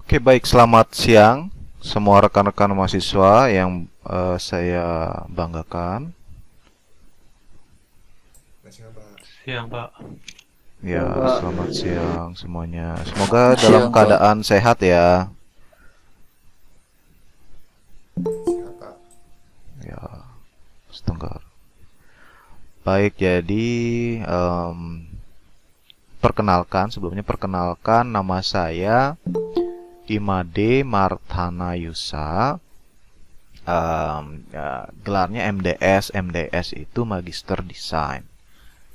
Oke, baik. Selamat siang semua rekan-rekan mahasiswa yang saya banggakan. Siang, Pak. Ya, Siang, Pak. selamat siang semuanya. Semoga dalam Siang, Pak. keadaan sehat ya. Ya, setengah. Baik, jadi perkenalkan nama saya Imade Marthana Yusa. Gelarnya MDS. MDS itu Magister Desain.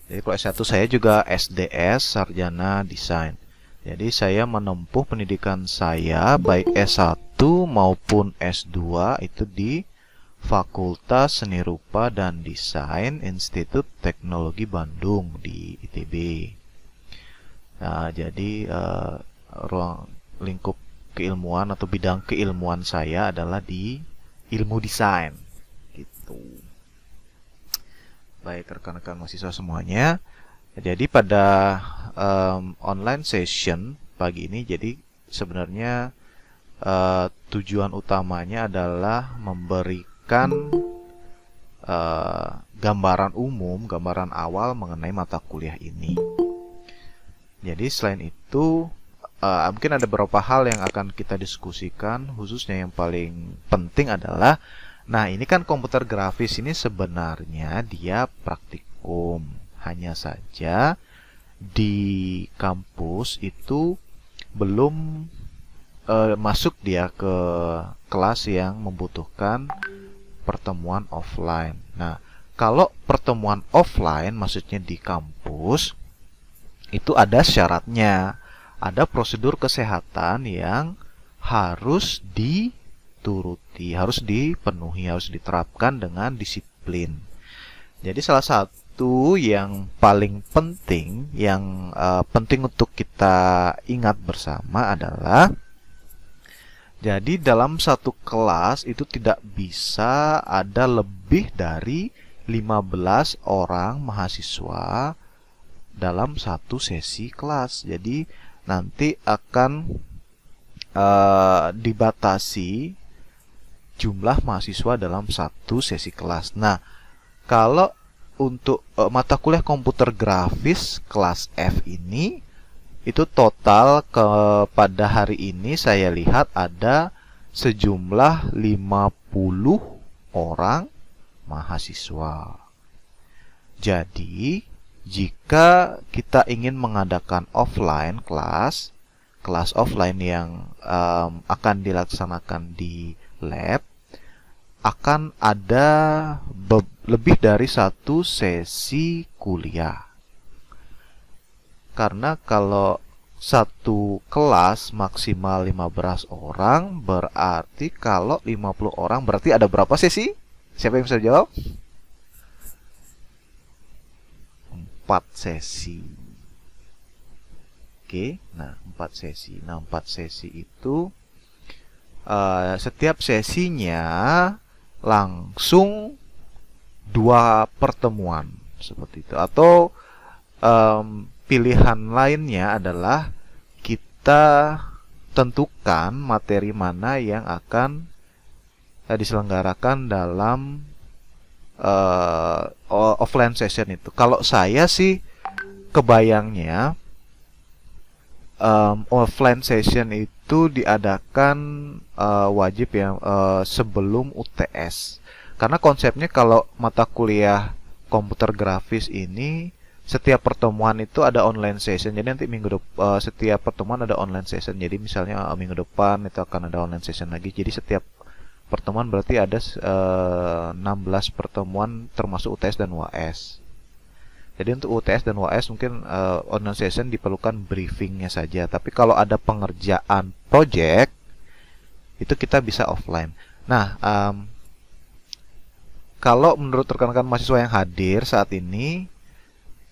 Jadi kalau S1 saya juga SDS, Sarjana Desain. Jadi saya menempuh pendidikan saya baik S1 maupun S2 itu di Fakultas Seni Rupa dan Desain Institut Teknologi Bandung di ITB. Nah, jadi ruang lingkup keilmuan atau bidang keilmuan saya adalah di ilmu desain. Gitu. Baik rekan-rekan mahasiswa semuanya. Jadi pada online session pagi ini, jadi sebenarnya tujuan utamanya adalah memberikan gambaran umum, gambaran awal mengenai mata kuliah ini. Jadi selain itu mungkin ada beberapa hal yang akan kita diskusikan, khususnya yang paling penting adalah, nah ini kan komputer grafis ini sebenarnya dia praktikum. Hanya saja di kampus itu belum masuk dia ke kelas yang membutuhkan pertemuan offline. Nah, kalau pertemuan offline maksudnya di kampus itu ada syaratnya, ada prosedur kesehatan yang harus dituruti, harus dipenuhi, harus diterapkan dengan disiplin. Jadi salah satu yang paling penting, yang penting untuk kita ingat bersama adalah, jadi dalam satu kelas itu tidak bisa ada lebih dari 15 orang mahasiswa dalam satu sesi kelas. Jadi nanti akan dibatasi jumlah mahasiswa dalam satu sesi kelas. Nah, kalau untuk mata kuliah komputer grafis kelas F ini, itu total pada hari ini saya lihat ada sejumlah 50 orang mahasiswa. Jadi jika kita ingin mengadakan offline kelas offline yang akan dilaksanakan di lab, akan ada lebih dari satu sesi kuliah. Karena kalau satu kelas maksimal 15 orang, berarti kalau 50 orang berarti ada berapa sesi? Siapa yang bisa jawab? 4 sesi. Oke, nah 4 sesi. Nah 4 sesi itu setiap sesinya langsung 2 pertemuan seperti itu. Atau pilihan lainnya adalah kita tentukan materi mana yang akan diselenggarakan dalam offline session itu. Kalau saya sih kebayangnya offline session itu diadakan wajib ya sebelum UTS. Karena konsepnya kalau mata kuliah komputer grafis ini setiap pertemuan itu ada online session. Jadi nanti setiap pertemuan ada online session. Jadi misalnya minggu depan itu akan ada online session lagi. Jadi setiap pertemuan berarti ada 16 pertemuan termasuk UTS dan UAS. Jadi untuk UTS dan UAS mungkin online session diperlukan briefingnya saja. Tapi kalau ada pengerjaan project itu kita bisa offline. Nah, kalau menurut rekan-rekan mahasiswa yang hadir saat ini,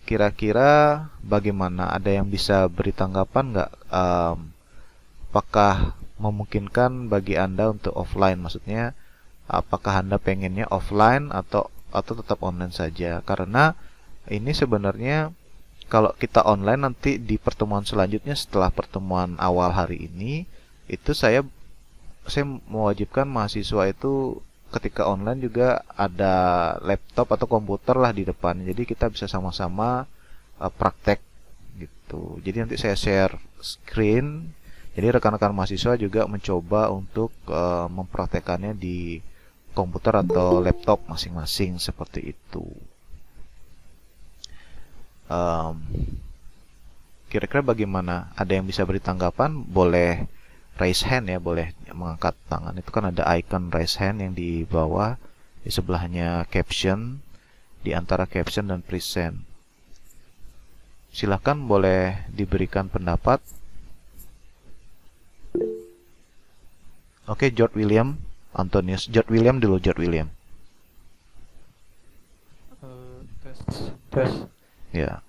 kira-kira bagaimana? Ada yang bisa beri tanggapan nggak? Apakah memungkinkan bagi Anda untuk offline? Maksudnya, apakah Anda pengennya offline atau tetap online saja? Karena ini sebenarnya kalau kita online nanti di pertemuan selanjutnya setelah pertemuan awal hari ini itu saya mewajibkan mahasiswa itu ketika online juga ada laptop atau komputer lah di depan. Jadi kita bisa sama-sama praktek gitu. Jadi nanti saya share screen. Jadi rekan-rekan mahasiswa juga mencoba untuk mempraktekannya di komputer atau laptop masing-masing seperti itu. Kira-kira bagaimana? Ada yang bisa beri tanggapan? Boleh raise hand ya, boleh mengangkat tangan. Itu kan ada icon raise hand yang di bawah, di sebelahnya caption, di antara caption dan present. Silahkan boleh diberikan pendapat. Oke, George William, Antonius. George William dulu, George William. Tes. Ya,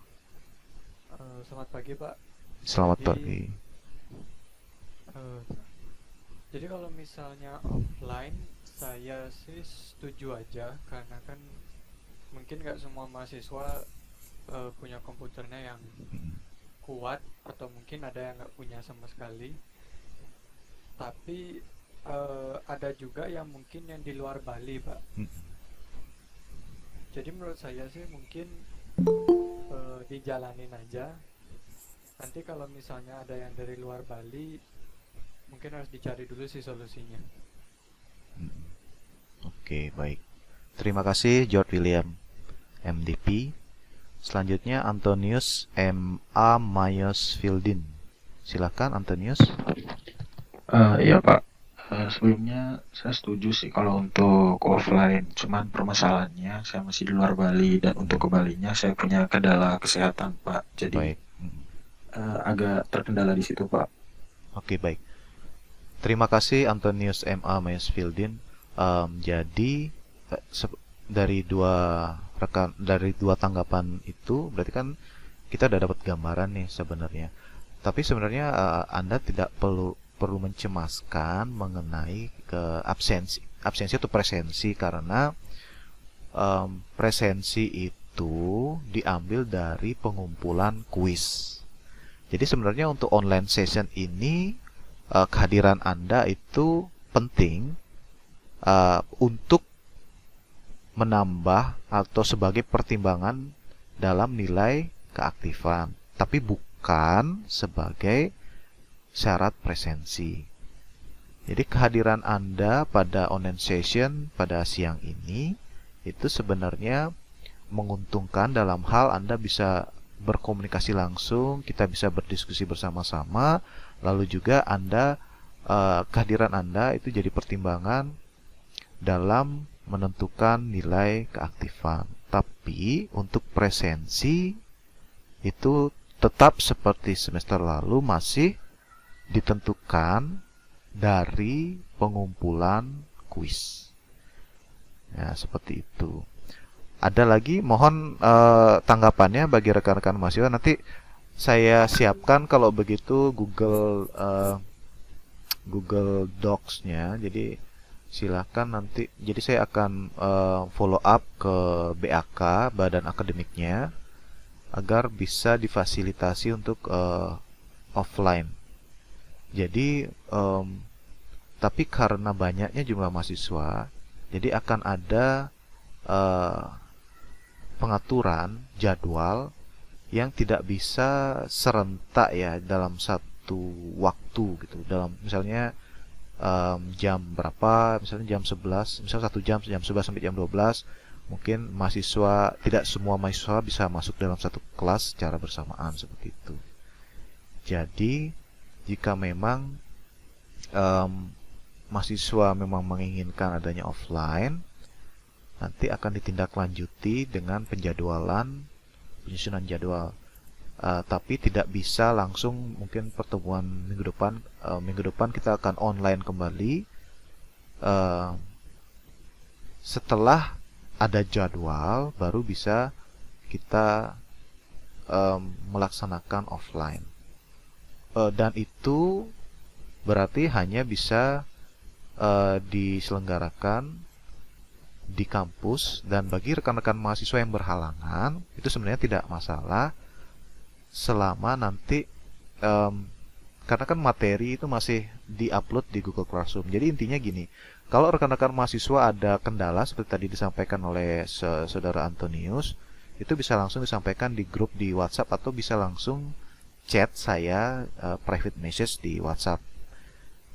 Selamat pagi, Pak. selamat Jadi, pagi. eh, jadi kalau misalnya offline, saya sih setuju aja karena kan mungkin nggak semua mahasiswa punya komputernya yang kuat atau mungkin ada yang nggak punya sama sekali. Tapi ada juga yang mungkin yang di luar Bali, Pak. Jadi menurut saya sih mungkin dijalanin aja. Nanti kalau misalnya ada yang dari luar Bali, mungkin harus dicari dulu sih solusinya. Oke, baik. Terima kasih George William, MDP. Selanjutnya Antonius M.A. Mayos Fieldin. Silakan Antonius. Iya Pak, sebelumnya saya setuju sih kalau untuk offline. Cuman permasalahannya saya masih di luar Bali dan untuk ke Balinya saya punya kendala kesehatan Pak. Jadi Baik. agak terkendala di situ Pak. Oke, baik. Terima kasih Antonius M.A. Mayos Fieldin. Jadi dari dua tanggapan itu berarti kan kita udah dapat gambaran nih sebenarnya. Tapi sebenarnya Anda tidak perlu mencemaskan mengenai ke absensi atau presensi karena presensi itu diambil dari pengumpulan kuis. Jadi sebenarnya untuk online session ini kehadiran Anda itu penting untuk menambah atau sebagai pertimbangan dalam nilai keaktifan, tapi bukan sebagai syarat presensi. Jadi kehadiran Anda pada online session pada siang ini itu sebenarnya menguntungkan dalam hal Anda bisa berkomunikasi langsung, kita bisa berdiskusi bersama-sama, lalu juga kehadiran Anda itu jadi pertimbangan dalam menentukan nilai keaktifan. Tapi untuk presensi itu tetap seperti semester lalu masih ditentukan dari pengumpulan kuis. Ya, seperti itu. Ada lagi mohon tanggapannya bagi rekan-rekan mahasiswa. Nanti saya siapkan kalau begitu Google Docs-nya. Jadi silakan nanti. Jadi saya akan follow up ke BAK, badan akademiknya, agar bisa difasilitasi untuk offline. Jadi tapi karena banyaknya jumlah mahasiswa, jadi akan ada pengaturan jadwal yang tidak bisa serentak ya dalam satu waktu gitu. Dalam misalnya jam berapa, misalnya jam 11, misalnya 1 jam, jam 11 sampai jam 12, mungkin tidak semua mahasiswa bisa masuk dalam satu kelas secara bersamaan seperti itu. Jadi jika memang mahasiswa memang menginginkan adanya offline, nanti akan ditindaklanjuti dengan penyusunan jadwal. Tapi tidak bisa langsung, mungkin pertemuan minggu depan kita akan online kembali setelah ada jadwal baru bisa kita melaksanakan offline. Dan itu berarti hanya bisa diselenggarakan di kampus, dan bagi rekan-rekan mahasiswa yang berhalangan itu sebenarnya tidak masalah selama nanti karena kan materi itu masih diupload di Google Classroom. Jadi intinya gini, kalau rekan-rekan mahasiswa ada kendala seperti tadi disampaikan oleh saudara Antonius, itu bisa langsung disampaikan di grup di WhatsApp atau bisa langsung chat saya private message di WhatsApp.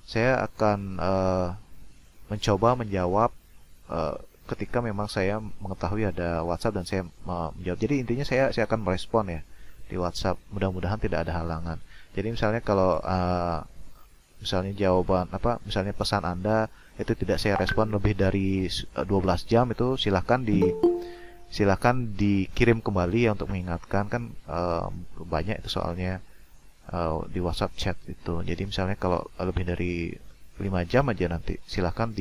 Saya akan mencoba menjawab ketika memang saya mengetahui ada WhatsApp dan saya menjawab. Jadi intinya saya akan merespon ya di WhatsApp. Mudah-mudahan tidak ada halangan. Jadi misalnya kalau misalnya jawaban misalnya pesan Anda itu tidak saya respon lebih dari 12 jam, itu silahkan dikirim kembali ya untuk mengingatkan, kan banyak itu soalnya di WhatsApp chat itu. Jadi misalnya kalau lebih dari 5 jam aja nanti silahkan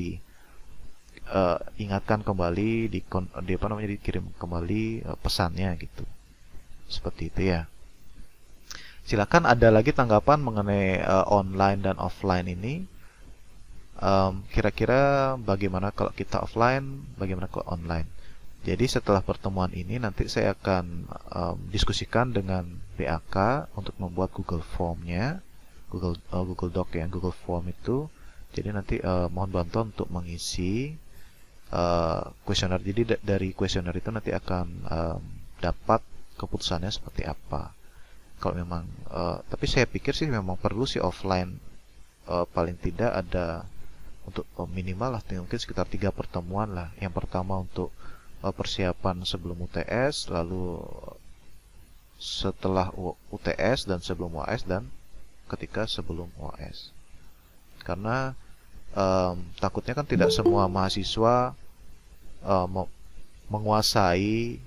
ingatkan kembali, dikirim kembali pesannya gitu. Seperti itu ya. Silakan, ada lagi tanggapan mengenai online dan offline ini. Kira-kira bagaimana kalau kita offline, bagaimana kalau online? Jadi setelah pertemuan ini nanti saya akan diskusikan dengan BAK untuk membuat Google Form-nya, Google Doc ya, Google Form itu. Jadi nanti mohon bantuan untuk mengisi kuesioner. Jadi dari kuesioner itu nanti akan dapat keputusannya seperti apa. Kalau memang, tapi saya pikir sih memang perlu sih offline, paling tidak ada untuk minimal lah, mungkin sekitar 3 pertemuan lah. Yang pertama untuk persiapan sebelum UTS, lalu setelah UTS dan sebelum UAS, dan ketika sebelum UAS. Karena takutnya kan tidak semua mahasiswa menguasai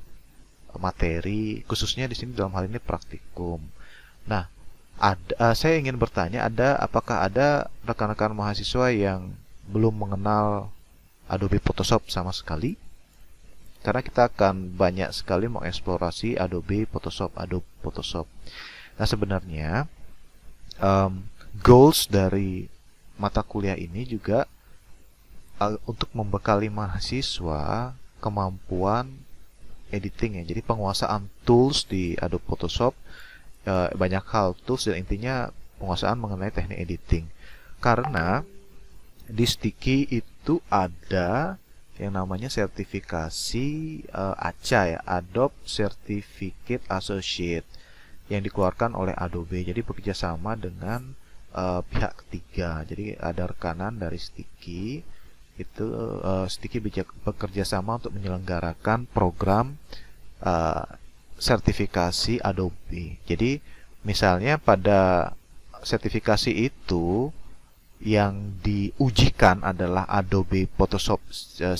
materi, khususnya di sini dalam hal ini praktikum. Nah, saya ingin bertanya, apakah ada rekan-rekan mahasiswa yang belum mengenal Adobe Photoshop sama sekali? Karena kita akan banyak sekali mengeksplorasi Adobe Photoshop. Nah, sebenarnya goals dari mata kuliah ini juga untuk membekali mahasiswa kemampuan editing ya. Jadi penguasaan tools di Adobe Photoshop, banyak hal tools, dan intinya penguasaan mengenai teknik editing. Karena di Sticky itu ada yang namanya sertifikasi ACA ya, Adobe Certificate Associate, yang dikeluarkan oleh Adobe. Jadi bekerja sama dengan pihak ketiga. Jadi ada rekanan dari Sticky. Itu Sticky bekerja sama untuk menyelenggarakan program sertifikasi Adobe. Jadi misalnya pada sertifikasi itu yang diujikan adalah Adobe Photoshop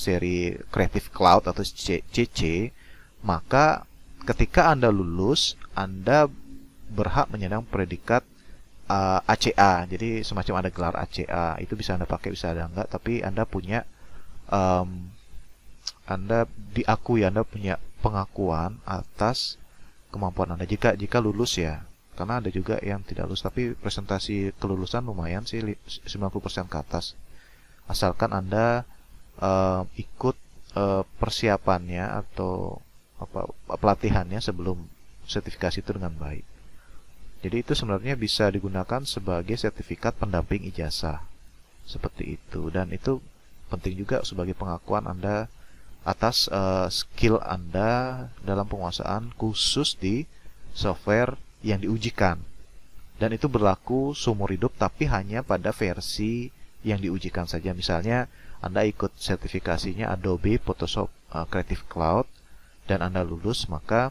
seri Creative Cloud atau CC, maka ketika Anda lulus, Anda berhak menyandang predikat ACA. Jadi semacam ada gelar ACA. Itu bisa Anda pakai, bisa Anda enggak, tapi Anda punya Anda diakui, Anda punya pengakuan atas kemampuan Anda jika lulus ya. Karena ada juga yang tidak lulus, tapi presentasi kelulusan lumayan sih, 90% ke atas. Asalkan Anda ikut persiapannya atau pelatihannya sebelum sertifikasi itu dengan baik. Jadi itu sebenarnya bisa digunakan sebagai sertifikat pendamping ijazah. Seperti itu. Dan itu penting juga sebagai pengakuan Anda atas skill Anda dalam penguasaan khusus di software yang diujikan. Dan itu berlaku seumur hidup, tapi hanya pada versi yang diujikan saja. Misalnya Anda ikut sertifikasinya Adobe Photoshop Creative Cloud dan Anda lulus, maka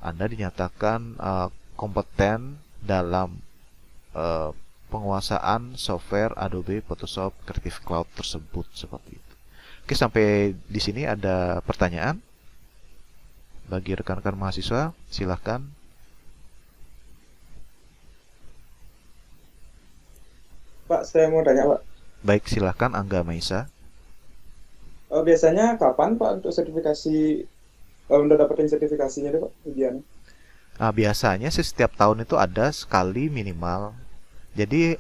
Anda dinyatakan kompeten dalam penguasaan software Adobe Photoshop Creative Cloud tersebut, seperti itu. Oke, sampai di sini ada pertanyaan bagi rekan-rekan mahasiswa, silahkan. Pak, saya mau tanya, Pak. Baik, silahkan Angga Maisa. Biasanya kapan, Pak, untuk sertifikasi, untuk dapetin sertifikasinya deh, Pak, ujian? Biasanya sih setiap tahun itu ada sekali minimal. Jadi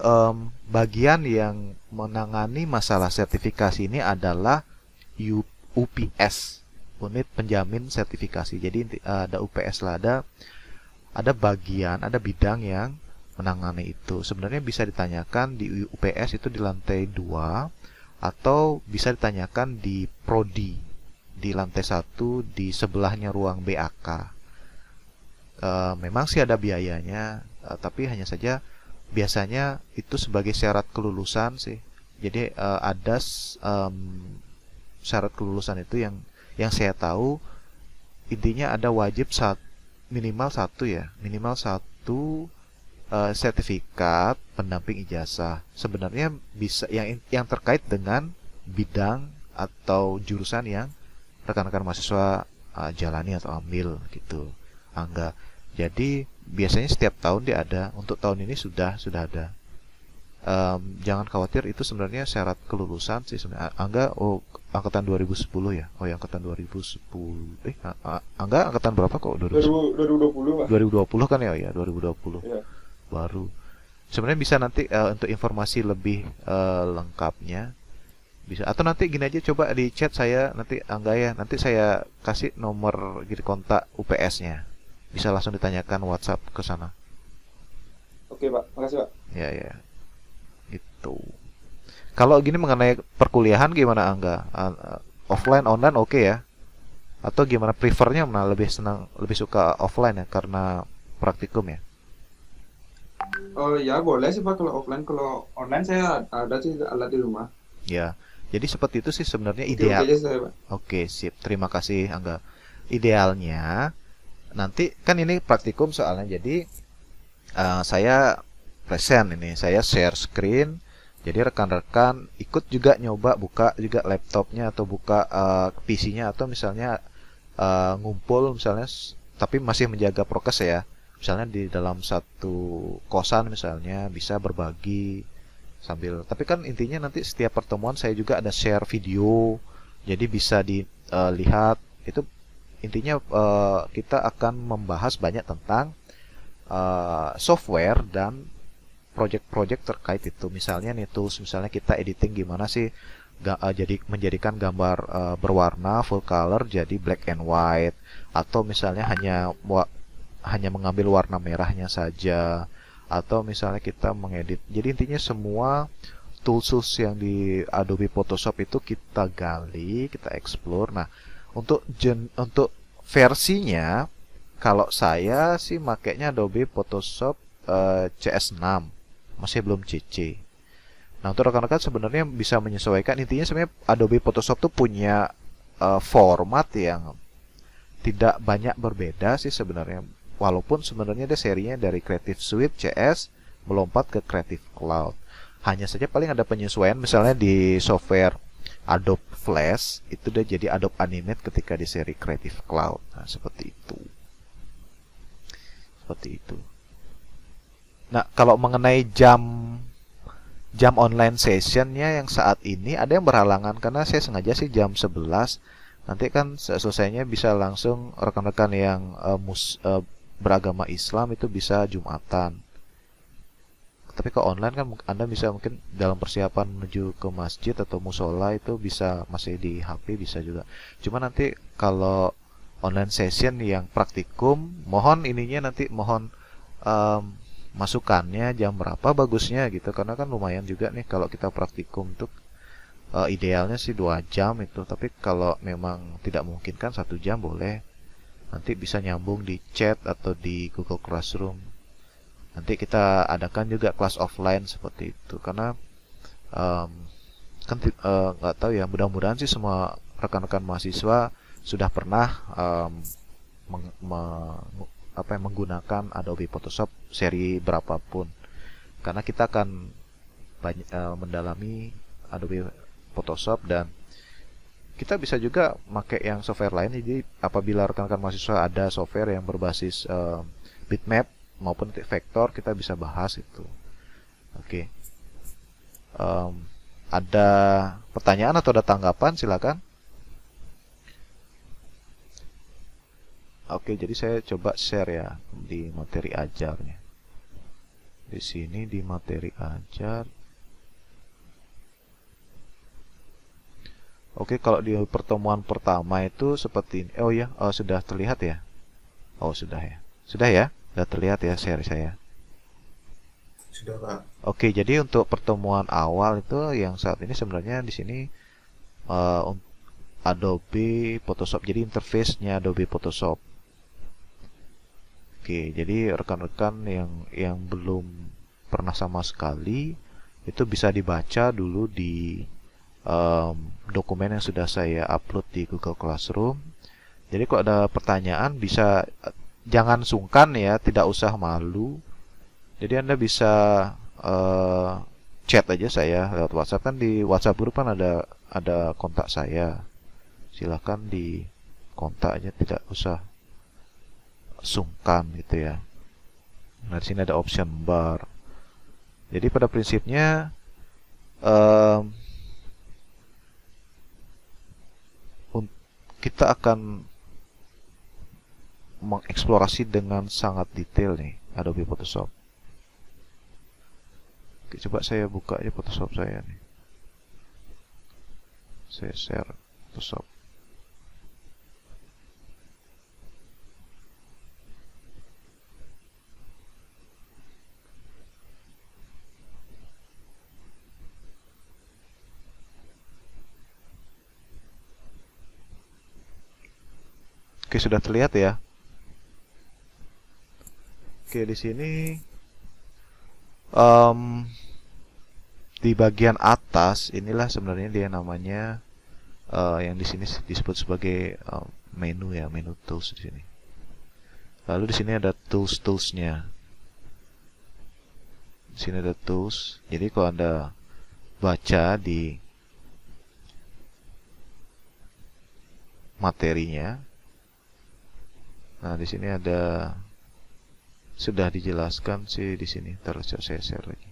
bagian yang menangani masalah sertifikasi ini adalah UPS, unit penjamin sertifikasi. Jadi ada UPS lah, ada bagian, ada bidang yang menangani itu. Sebenarnya bisa ditanyakan di UPS itu di lantai 2 atau bisa ditanyakan di Prodi di lantai 1 di sebelahnya ruang BAK. Memang sih ada biayanya, tapi hanya saja biasanya itu sebagai syarat kelulusan sih. Jadi ada syarat kelulusan itu yang saya tahu intinya ada wajib minimal satu sertifikat pendamping ijazah. Sebenarnya bisa yang terkait dengan bidang atau jurusan yang rekan-rekan mahasiswa jalani atau ambil gitu. Angga. Jadi biasanya setiap tahun dia ada. Untuk tahun ini sudah ada. Jangan khawatir, itu sebenarnya syarat kelulusan sih sebenarnya. Angga angkatan 2010 ya. Oh ya, angkatan 2010. Angga angkatan berapa kok? 2020 Pak. 2020 kan ya, 2020. Iya. Baru. Sebenarnya bisa nanti untuk informasi lebih lengkapnya bisa, atau nanti gini aja, coba di chat saya nanti Angga ya, nanti saya kasih nomor gitu kontak UPS-nya. Bisa langsung ditanyakan WhatsApp ke sana. Oke Pak, makasih Pak. Ya. Gitu. Kalau gini mengenai perkuliahan gimana Angga? Offline, online oke ya? Atau gimana prefernya mana, lebih suka offline ya karena praktikum ya? Oh ya boleh sih Pak kalau offline. Kalau online saya ada sih alat di rumah. Ya. Jadi seperti itu sih sebenarnya Oke, ideal. oke aja saya Pak. Oke, sip. Terima kasih Angga. Idealnya nanti kan ini praktikum soalnya, jadi saya present ini, saya share screen. Jadi rekan-rekan ikut juga nyoba buka juga laptopnya atau buka PC-nya, atau misalnya ngumpul misalnya tapi masih menjaga prokes ya. Misalnya di dalam satu kosan misalnya bisa berbagi sambil, tapi kan intinya nanti setiap pertemuan saya juga ada share video, jadi bisa dilihat. Itu intinya kita akan membahas banyak tentang software dan project-project terkait itu. Misalnya nih tools, misalnya kita editing gimana sih jadi menjadikan gambar berwarna full color jadi black and white, atau misalnya hanya mengambil warna merahnya saja, atau misalnya kita mengedit. Jadi intinya semua tools yang di Adobe Photoshop itu kita gali, kita explore. Nah, untuk versinya, kalau saya sih makainya Adobe Photoshop CS6, masih belum CC. Nah, untuk rekan-rekan sebenarnya bisa menyesuaikan. Intinya sebenarnya Adobe Photoshop tuh punya format yang tidak banyak berbeda sih sebenarnya. Walaupun sebenarnya dia serinya dari Creative Suite CS melompat ke Creative Cloud. Hanya saja paling ada penyesuaian, misalnya di software Adobe Flash itu dia jadi Adobe Animate ketika di seri Creative Cloud. Nah, seperti itu. Nah, kalau mengenai jam online sessionnya yang saat ini ada yang berhalangan, karena saya sengaja sih jam 11. Nanti kan selesainya bisa langsung rekan-rekan yang beragama Islam itu bisa Jumatan. Tapi kalau online kan Anda bisa mungkin dalam persiapan menuju ke masjid atau musola itu bisa masih di HP bisa juga. Cuma nanti kalau online session yang praktikum, mohon masukannya jam berapa bagusnya gitu, karena kan lumayan juga nih kalau kita praktikum tuh idealnya sih 2 jam itu, tapi kalau memang tidak mungkin kan 1 jam boleh. Nanti bisa nyambung di chat atau di Google Classroom. Nanti kita adakan juga kelas offline seperti itu, karena kan nggak tahu ya, mudah-mudahan sih semua rekan-rekan mahasiswa sudah pernah menggunakan Adobe Photoshop seri berapapun, karena kita akan mendalami Adobe Photoshop, dan kita bisa juga pakai yang software lain. Jadi apabila rekan-rekan mahasiswa ada software yang berbasis bitmap maupun vektor, kita bisa bahas itu. Oke. Ada pertanyaan atau ada tanggapan, silakan. Oke, jadi saya coba share ya di materi ajarnya. Di sini di materi ajar. Oke, kalau di pertemuan pertama itu seperti ini. Oh ya, sudah terlihat ya? Oh, sudah ya. Sudah ya? Sudah terlihat ya share saya. Sudah, Pak. Oke, jadi untuk pertemuan awal itu yang saat ini sebenarnya di sini eh, Adobe Photoshop. Jadi interface-nya Adobe Photoshop. Oke, jadi rekan-rekan yang belum pernah sama sekali itu bisa dibaca dulu di dokumen yang sudah saya upload di Google Classroom. Jadi kalau ada pertanyaan bisa jangan sungkan ya, tidak usah malu. Jadi Anda bisa chat aja saya lewat WhatsApp, kan di WhatsApp group kan ada kontak saya. Silahkan di kontak aja, tidak usah sungkan gitu ya. Nah, di sini ada option bar. Jadi pada prinsipnya kita akan mengeksplorasi dengan sangat detail nih Adobe Photoshop. Oke, coba saya buka aja Photoshop saya nih. Saya share Photoshop. Oke, sudah terlihat ya. Oke, di sini di bagian atas inilah sebenarnya dia namanya yang di sini disebut sebagai menu ya, menu tools di sini. Lalu di sini ada tools-toolsnya. Di sini ada tools. Jadi kalau Anda baca di materinya, nah di sini ada sudah dijelaskan sih di sini. Terus saya share lagi.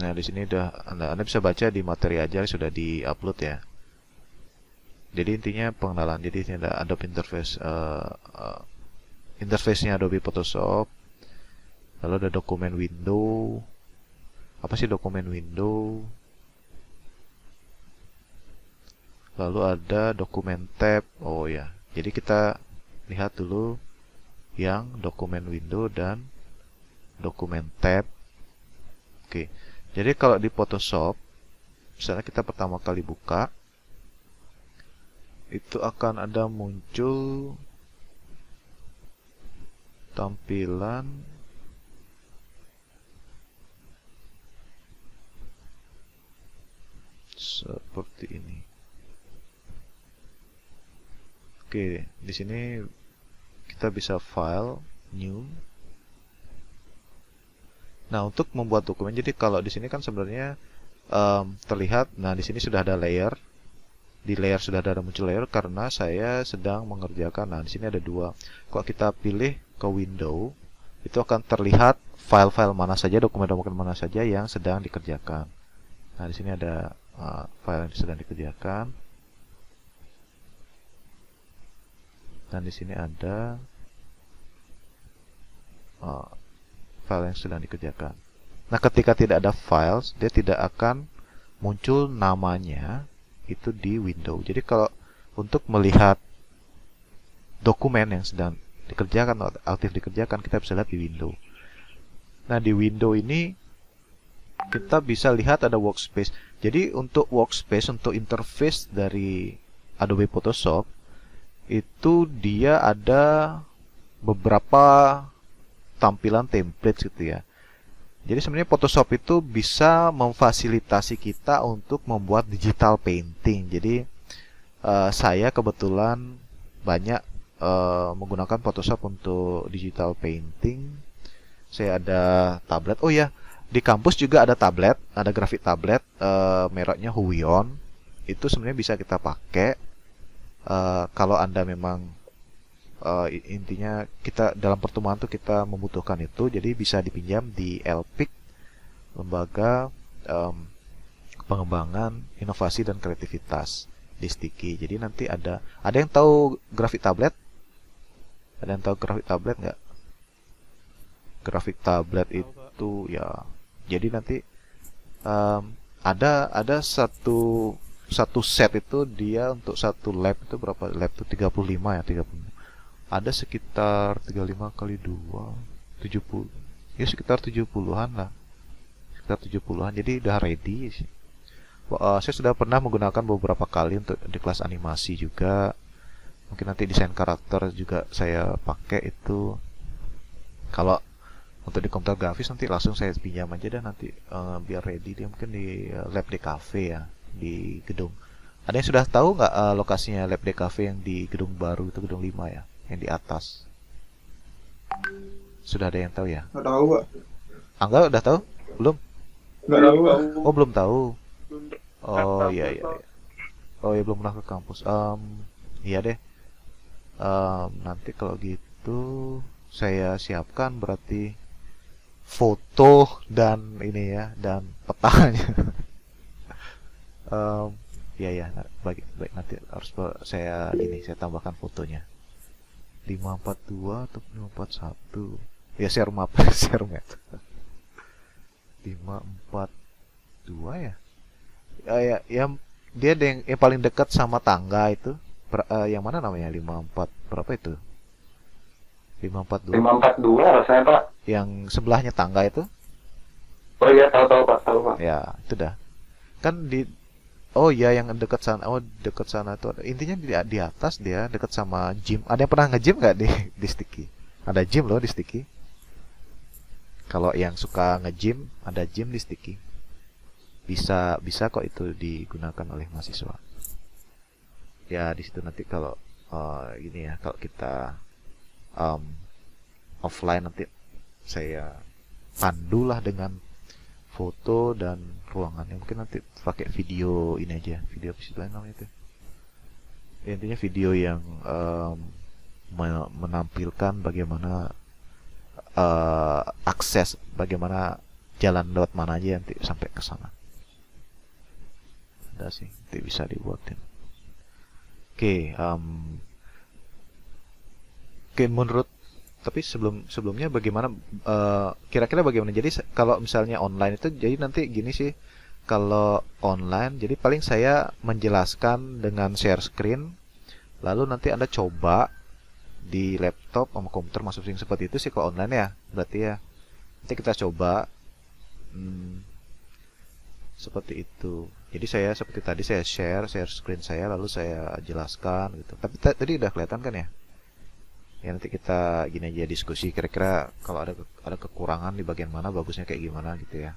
Nah, di sini udah Anda bisa baca di materi ajar sudah di-upload ya. Jadi intinya pengenalan. Jadi ini ada Adobe Interface, interface-nya Adobe Photoshop. Lalu ada dokumen window. Apa sih dokumen window? Lalu ada dokumen tab. Oh ya. Jadi kita lihat dulu yang dokumen window dan dokumen tab. Oke. Jadi kalau di Photoshop, misalnya kita pertama kali buka, itu akan ada muncul tampilan seperti ini. Oke, di sini kita bisa file, new. Nah, untuk membuat dokumen, jadi kalau di sini kan sebenarnya terlihat, nah di sini sudah ada layer, di layer sudah ada muncul layer karena saya sedang mengerjakan. Nah, di sini ada dua. Kalau kita pilih ke window, itu akan terlihat file-file mana saja, dokumen-dokumen mana saja yang sedang dikerjakan. Nah, di sini ada file yang sedang dikerjakan. Dan di sini ada file yang sedang dikerjakan. Nah, ketika tidak ada files, dia tidak akan muncul namanya itu di window. Jadi kalau untuk melihat dokumen yang sedang dikerjakan atau aktif dikerjakan, kita bisa lihat di window. Nah, di window ini kita bisa lihat ada workspace. Jadi untuk workspace, untuk interface dari Adobe Photoshop, itu dia ada beberapa tampilan template gitu ya. Jadi sebenarnya Photoshop itu bisa memfasilitasi kita untuk membuat digital painting. Jadi saya kebetulan banyak menggunakan Photoshop untuk digital painting. Saya ada tablet. Oh ya, di kampus juga ada tablet, ada grafik tablet mereknya Huion. Itu sebenarnya bisa kita pakai kalau Anda memang intinya kita dalam pertemuan tuh kita membutuhkan itu, jadi bisa dipinjam di LPIC, Lembaga Pengembangan Inovasi dan Kreativitas di Stiki. Jadi nanti ada yang tahu grafik tablet? Ada yang tahu grafik tablet nggak? Grafik tablet itu ya. Jadi nanti ada satu satu set itu dia untuk satu lab itu berapa? Lab itu 35 ya, 35. Ada sekitar 35 kali 2 70. Ya sekitar 70-an lah. Sekitar 70-an. Jadi udah ready sih. Saya sudah pernah menggunakan beberapa kali untuk di kelas animasi juga. Mungkin nanti desain karakter juga saya pakai itu. Kalau untuk di komputer grafis nanti langsung saya pinjam aja dan nanti biar ready dia mungkin di lab di cafe ya di gedung. Ada yang sudah tahu nggak lokasinya lab di cafe yang di gedung baru itu gedung 5 ya, yang di atas? Sudah ada yang tahu ya? Nggak tahu, Pak. Angga udah tahu? Belum? Nggak tahu, Pak. Oh belum tahu. Oh iya iya. Oh ya belum pernah ke kampus. Iya deh. Nanti kalau gitu saya siapkan berarti foto dan ini ya dan petanya. Ya ya baik nanti harus saya tambahkan fotonya. 542 atau 541. Ya share map share map. 542 ya. Ya dia ada yang paling dekat sama tangga itu. Yang mana namanya 54 berapa itu? 542. 542 rasanya Pak. Yang sebelahnya tangga itu? Oh iya tahu Pak, tahu Pak. Ya, itu dah. Kan di oh ya yang dekat sana. Oh, dekat sana itu ada. Intinya di atas dia dekat sama gym. Ada yang pernah nge-gym nggak di Sticky? Ada gym loh di Sticky. Kalau yang suka nge-gym, ada gym di Sticky. Bisa kok itu digunakan oleh mahasiswa. Ya di situ nanti kalau ini ya kalau kita offline nanti saya pandulah dengan foto dan ruangannya. Mungkin nanti pakai video ini aja, video apa sih namanya itu? Ya, intinya video yang menampilkan bagaimana akses, bagaimana jalan lewat mana aja nanti sampai ke sana. Ada sih, nanti bisa dibuatin. Oke, menurut tapi sebelumnya bagaimana kira-kira bagaimana? Jadi kalau misalnya online itu jadi nanti gini sih. Kalau online jadi paling saya menjelaskan dengan share screen. Lalu nanti Anda coba di laptop sama komputer masing-masing seperti itu sih kalau online ya. Berarti ya. Nanti kita coba seperti itu. Jadi saya seperti tadi saya share screen saya lalu saya jelaskan gitu. Tapi tadi udah kelihatan kan ya? Ya nanti kita gini aja diskusi kira-kira kalau ada kekurangan di bagian mana bagusnya kayak gimana gitu ya.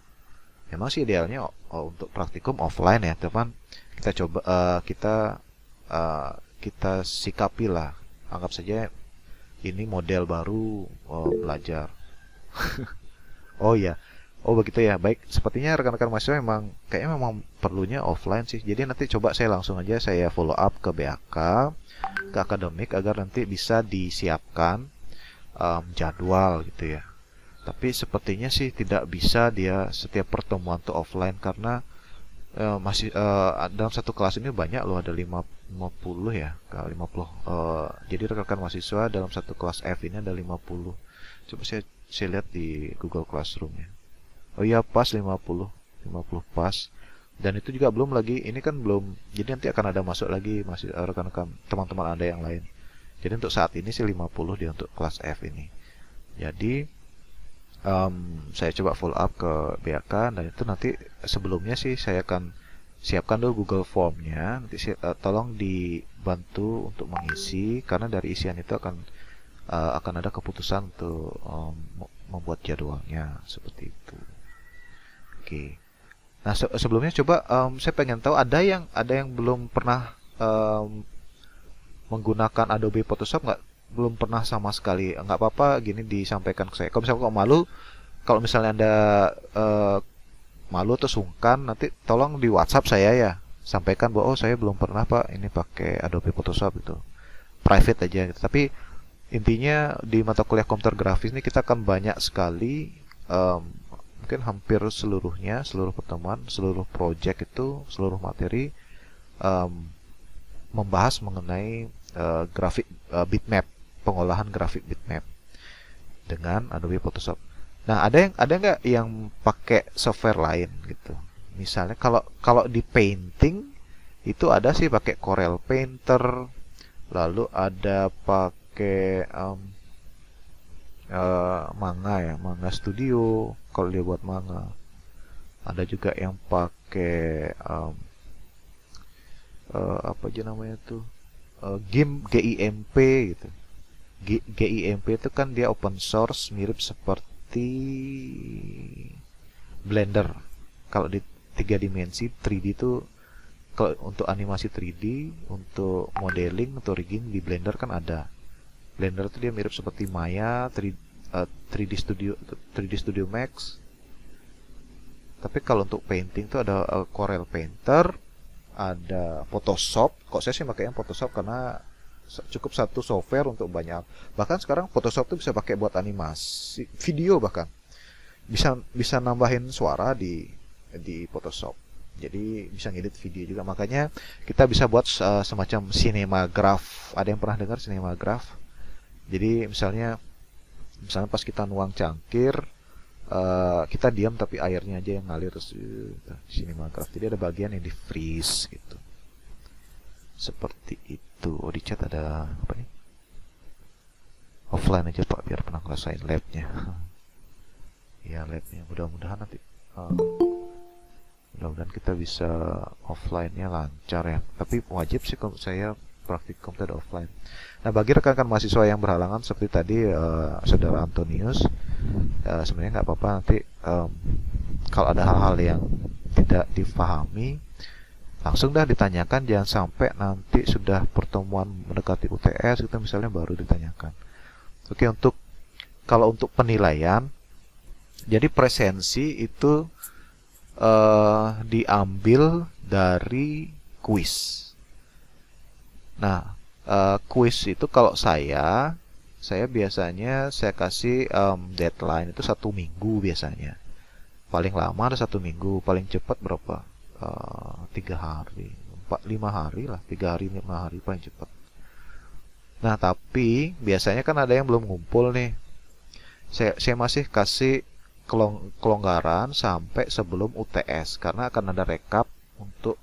Memang sih idealnya untuk praktikum offline ya, teman. Kita coba kita sikapi lah. Anggap saja ini model baru belajar. Oh ya. Oh begitu ya. Baik, sepertinya rekan-rekan mahasiswa kayaknya memang perlunya offline sih. Jadi nanti coba saya langsung aja saya follow up ke BAK, ke akademik agar nanti bisa disiapkan jadwal gitu ya. Tapi sepertinya sih tidak bisa dia setiap pertemuan tuh offline karena masih dalam satu kelas ini banyak loh, ada 50 ya, 50. Jadi rekan-rekan mahasiswa dalam satu kelas F ini ada 50. Coba saya lihat di Google Classroom ya. Oh iya pas 50 pas. Dan itu juga belum lagi, ini kan belum, jadi nanti akan ada masuk lagi masih rekan-rekan teman-teman Anda yang lain. Jadi untuk saat ini sih 50 dia untuk kelas F ini. Jadi saya coba follow up ke BAK dan itu nanti sebelumnya sih saya akan siapkan dulu Google Form-nya. Nanti tolong dibantu untuk mengisi karena dari isian itu akan ada keputusan untuk membuat jadwalnya seperti itu. Oke. Nah sebelumnya coba saya pengen tahu ada yang belum pernah menggunakan Adobe Photoshop nggak? Belum pernah sama sekali. Nggak apa-apa gini disampaikan ke saya. Kalau misalnya kok malu, kalau misalnya Anda malu atau sungkan, nanti tolong di WhatsApp saya ya. Sampaikan bahwa saya belum pernah Pak ini pakai Adobe Photoshop itu. Private aja gitu. Tapi intinya di mata kuliah komputer grafis ini kita akan banyak sekali mungkin hampir seluruhnya, seluruh pertemuan, seluruh project itu, seluruh materi membahas mengenai grafik bitmap, pengolahan grafik bitmap dengan Adobe Photoshop. Nah, ada nggak yang pakai software lain gitu? Misalnya kalau di painting itu ada sih pakai Corel Painter, lalu ada pakai manga ya, manga studio kalau dia buat manga. Ada juga yang pakai apa aja namanya tuh, GIMP gitu. GIMP itu kan dia open source, mirip seperti Blender. Kalau di 3 dimensi 3D itu, kalau untuk animasi 3D, untuk modeling, untuk rigging di Blender kan ada. Blender itu dia mirip seperti Maya, 3D Studio Max. Tapi kalau untuk painting itu ada Corel Painter, ada Photoshop. Kok saya sih pakai yang Photoshop karena cukup satu software untuk banyak. Bahkan sekarang Photoshop tuh bisa pakai buat animasi video, bahkan bisa nambahin suara di Photoshop. Jadi bisa ngedit video juga. Makanya kita bisa buat semacam cinemagraph. Ada yang pernah dengar cinemagraph? Jadi misalnya pas kita nuang cangkir, kita diam tapi airnya aja yang ngalir terus, cinemagraph. Jadi ada bagian yang di freeze gitu. Seperti itu. Oh, di chat ada apa nih? Offline aja Pak biar pernah ngerasain labnya. Ya labnya. Mudah-mudahan nanti mudah-mudahan kita bisa offline-nya lancar ya. Tapi wajib sih kalau saya praktikum ada offline. Nah, bagi rekan-rekan mahasiswa yang berhalangan seperti tadi Saudara Antonius, sebenarnya nggak apa-apa nanti kalau ada hal-hal yang tidak difahami langsung dah ditanyakan, jangan sampai nanti sudah pertemuan mendekati UTS kita misalnya baru ditanyakan. Oke, kalau untuk penilaian, jadi presensi itu diambil dari kuis. Nah, kuis itu kalau saya biasanya saya kasih deadline itu 1 minggu biasanya. Paling lama ada 1 minggu, paling cepat berapa? 3 hari, 5 hari lah, 3 hari 5 hari paling cepat. Nah, tapi biasanya kan ada yang belum ngumpul nih. Saya masih kasih kelonggaran sampai sebelum UTS karena akan ada rekap untuk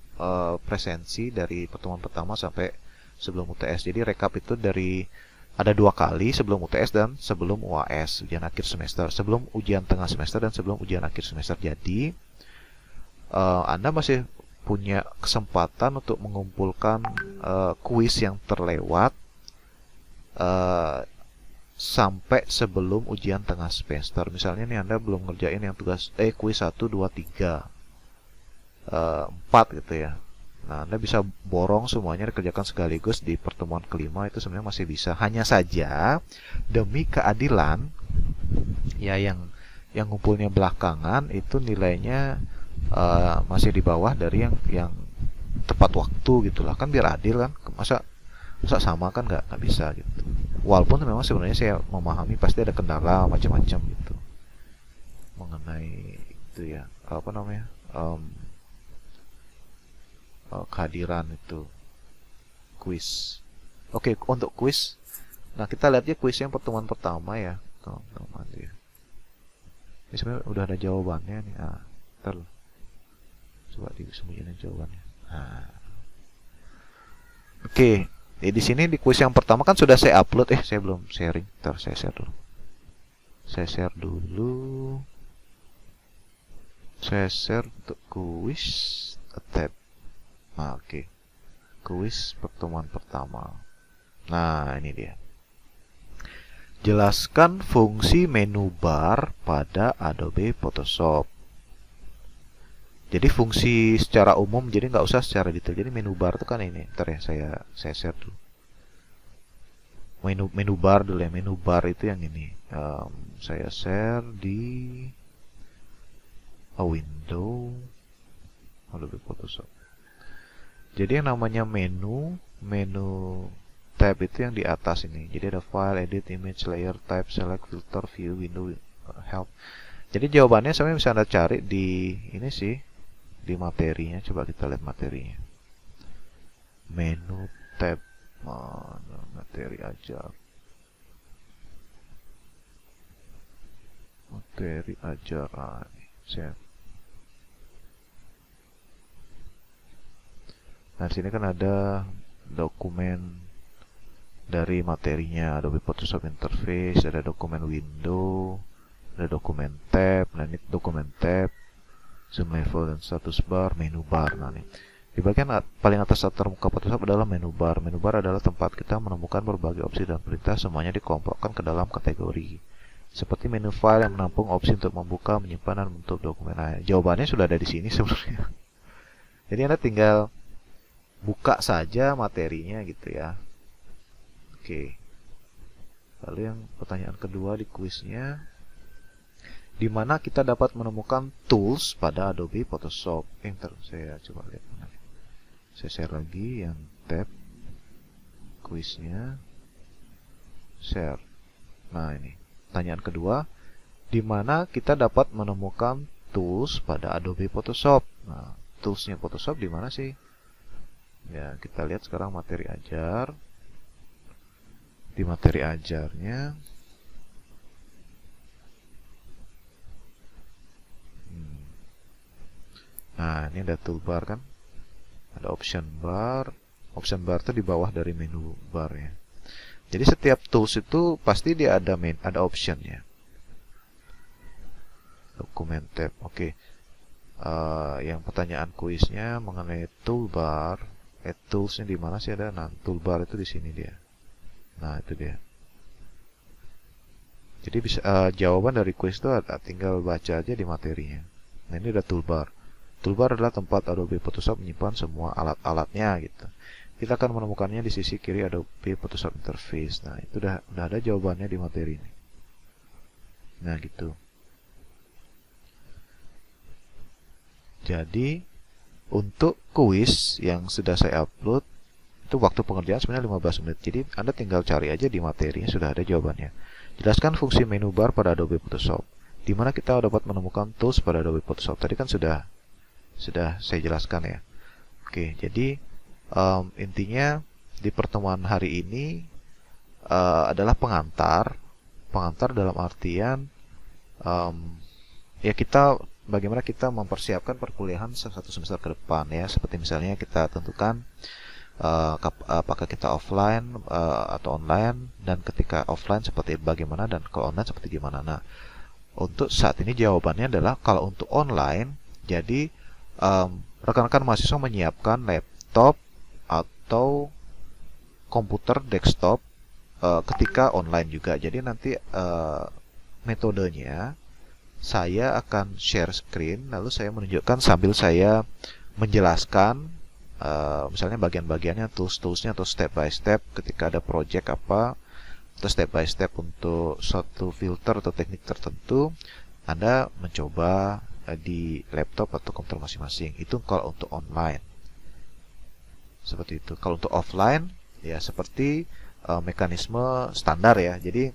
presensi dari pertemuan pertama sampai sebelum UTS. Jadi rekap itu ada 2 kali, sebelum UTS dan sebelum UAS, ujian akhir semester, sebelum ujian tengah semester dan sebelum ujian akhir semester. Jadi Anda masih punya kesempatan untuk mengumpulkan kuis yang terlewat sampai sebelum ujian tengah semester. Misalnya nih Anda belum ngerjain yang tugas kuis 1, 2, 3, 4 gitu ya. Nah, Anda bisa borong semuanya dikerjakan sekaligus di pertemuan kelima, itu sebenarnya masih bisa. Hanya saja demi keadilan ya, yang ngumpulnya belakangan itu nilainya masih di bawah dari yang tepat waktu gitulah, kan biar adil kan. Masa sama kan nggak bisa gitu. Walaupun memang sebenarnya saya memahami pasti ada kendala macam-macam gitu mengenai itu ya, apa namanya, kehadiran itu kuis. Oke, untuk kuis, nah kita lihat ya kuis yang pertemuan pertama ya teman-teman ya. Ini sebenarnya udah ada jawabannya nih. Ntar coba disembunyiin jawabannya. Oke, di sini di kuis yang pertama kan sudah saya upload. Saya belum sharing. Ntar saya share dulu. Saya share untuk kuis tab. Oke. Kuis pertemuan pertama. Nah, ini dia. Jelaskan fungsi menu bar pada Adobe Photoshop. Jadi fungsi secara umum, jadi nggak usah secara detail. Jadi menu bar itu kan ini. Ntar ya saya share dulu. Menu bar dulu ya. Menu bar itu yang ini. Saya share di window Adobe Photoshop. Jadi yang namanya menu tab itu yang di atas ini. Jadi ada file, edit, image, layer, type, select, filter, view, window, help. Jadi jawabannya sebenarnya bisa Anda cari di ini sih, di materinya. Coba kita lihat materinya. Menu tab, materi ajar. Materi ajaran. Nah, di sini kan ada dokumen dari materinya, Adobe Photoshop Interface, ada dokumen window, ada dokumen tab. Nah, ini dokumen tab, zoom level dan status bar, menu bar. Nah, nih di bagian paling atas termuka Photoshop adalah menu bar. Menu bar adalah tempat kita menemukan berbagai opsi dan perintah, semuanya dikelompokkan ke dalam kategori. Seperti menu file yang menampung opsi untuk membuka, menyimpan, dan menutup dokumen. Nah, jawabannya sudah ada di sini sebenarnya. Jadi Anda tinggal buka saja materinya gitu ya. Oke. Lalu yang pertanyaan kedua di kuisnya, di mana kita dapat menemukan tools pada Adobe Photoshop. Saya coba lihat. Saya share lagi yang tab kuisnya. Share. Nah, ini pertanyaan kedua, di mana kita dapat menemukan tools pada Adobe Photoshop. Nah, toolsnya Photoshop di mana sih? Ya, kita lihat sekarang materi ajar. Di materi ajarnya, nah ini ada toolbar kan, ada option bar. Option bar itu di bawah dari menu bar ya. Jadi setiap tools itu pasti dia ada optionnya. Dokumen tab. Oke. Yang pertanyaan kuisnya mengenai toolbar, toolsnya di mana sih ada? Nah, toolbar itu di sini dia. Nah, itu dia. Jadi bisa jawaban dari kuis itu tinggal baca aja di materinya. Nah, ini ada toolbar. Toolbar adalah tempat Adobe Photoshop menyimpan semua alat-alatnya gitu. Kita akan menemukannya di sisi kiri Adobe Photoshop Interface. Nah, itu udah ada jawabannya di materi ini. Nah, gitu. Jadi, untuk kuis yang sudah saya upload, itu waktu pengerjaan sebenarnya 15 menit. Jadi Anda tinggal cari aja di materinya, sudah ada jawabannya. Jelaskan fungsi menu bar pada Adobe Photoshop. Di mana kita dapat menemukan tools pada Adobe Photoshop. Tadi kan sudah saya jelaskan ya. Oke, jadi intinya di pertemuan hari ini adalah pengantar dalam artian ya bagaimana kita mempersiapkan perkuliahan satu semester ke depan ya. Seperti misalnya kita tentukan apakah kita offline atau online, dan ketika offline seperti bagaimana, dan kalau online seperti gimana. Nah, untuk saat ini jawabannya adalah kalau untuk online, jadi rekan-rekan mahasiswa menyiapkan laptop atau komputer desktop ketika online juga. Jadi nanti metodenya saya akan share screen, lalu saya menunjukkan sambil saya menjelaskan misalnya bagian-bagiannya, tools-toolsnya, atau step by step ketika ada project apa, atau step by step untuk suatu filter atau teknik tertentu, Anda mencoba di laptop atau komputer masing-masing. Itu kalau untuk online. Seperti itu. Kalau untuk offline, ya seperti mekanisme standar ya. Jadi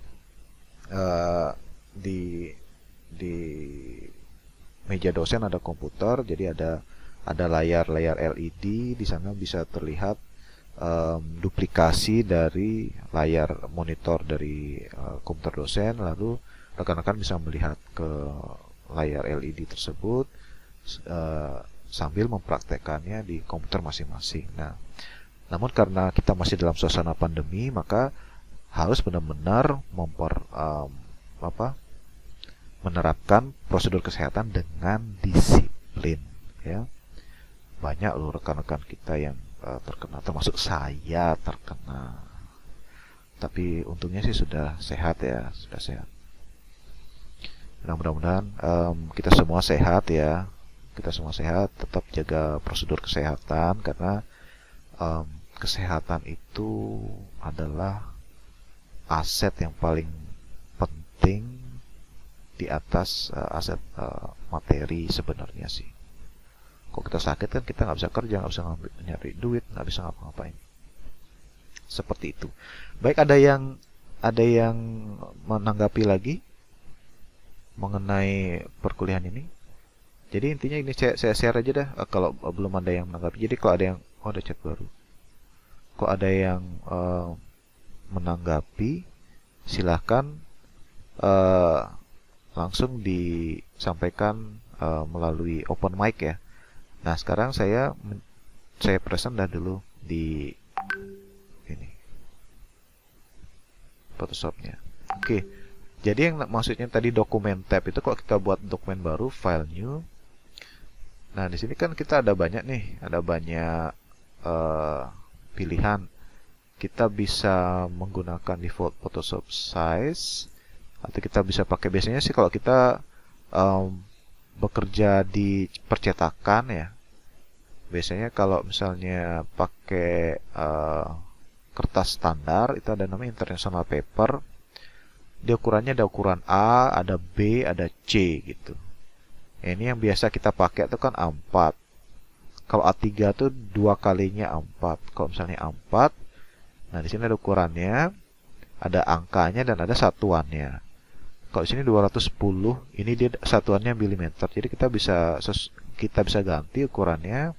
di meja dosen ada komputer, jadi ada layar LED, di sana bisa terlihat duplikasi dari layar monitor dari komputer dosen, lalu rekan-rekan bisa melihat ke layar LED tersebut sambil mempraktekannya di komputer masing-masing. Nah, namun karena kita masih dalam suasana pandemi, maka harus benar-benar menerapkan prosedur kesehatan dengan disiplin ya. Banyak loh rekan-rekan kita yang terkena, termasuk saya terkena. Tapi untungnya sih sudah sehat ya, sudah sehat. Nah, mudah-mudahan kita semua sehat ya. Kita semua sehat, tetap jaga prosedur kesehatan, karena kesehatan itu adalah aset yang paling penting di atas aset materi sebenarnya sih. Kalau kita sakit kan kita nggak bisa kerja, nggak bisa nyari duit, nggak bisa ngapa-ngapain. Seperti itu. Baik, ada yang menanggapi lagi mengenai perkuliahan ini. Jadi intinya ini saya share aja dah, kalau belum ada yang menanggapi. Jadi kalau ada yang ada chat baru. Kalau ada yang menanggapi, silahkan langsung disampaikan melalui open mic ya. Nah, sekarang saya saya present dah dulu di ini Photoshopnya. Oke, jadi yang maksudnya tadi dokumen tab itu kalau kita buat dokumen baru, file new. Nah di sini kan kita ada banyak nih, ada banyak pilihan. Kita bisa menggunakan default Photoshop size, atau kita bisa pakai, biasanya sih kalau kita bekerja di percetakan ya, biasanya kalau misalnya pakai kertas standar itu ada namanya international paper. Dia ukurannya ada ukuran A, ada B, ada C gitu. Ini yang biasa kita pakai itu kan A4. Kalau A3 tuh 2 kalinya A4. Kalau misalnya A4, nah di sini ada ukurannya, ada angkanya dan ada satuannya. Kalau di sini 210, ini dia satuannya milimeter. Jadi kita bisa ganti ukurannya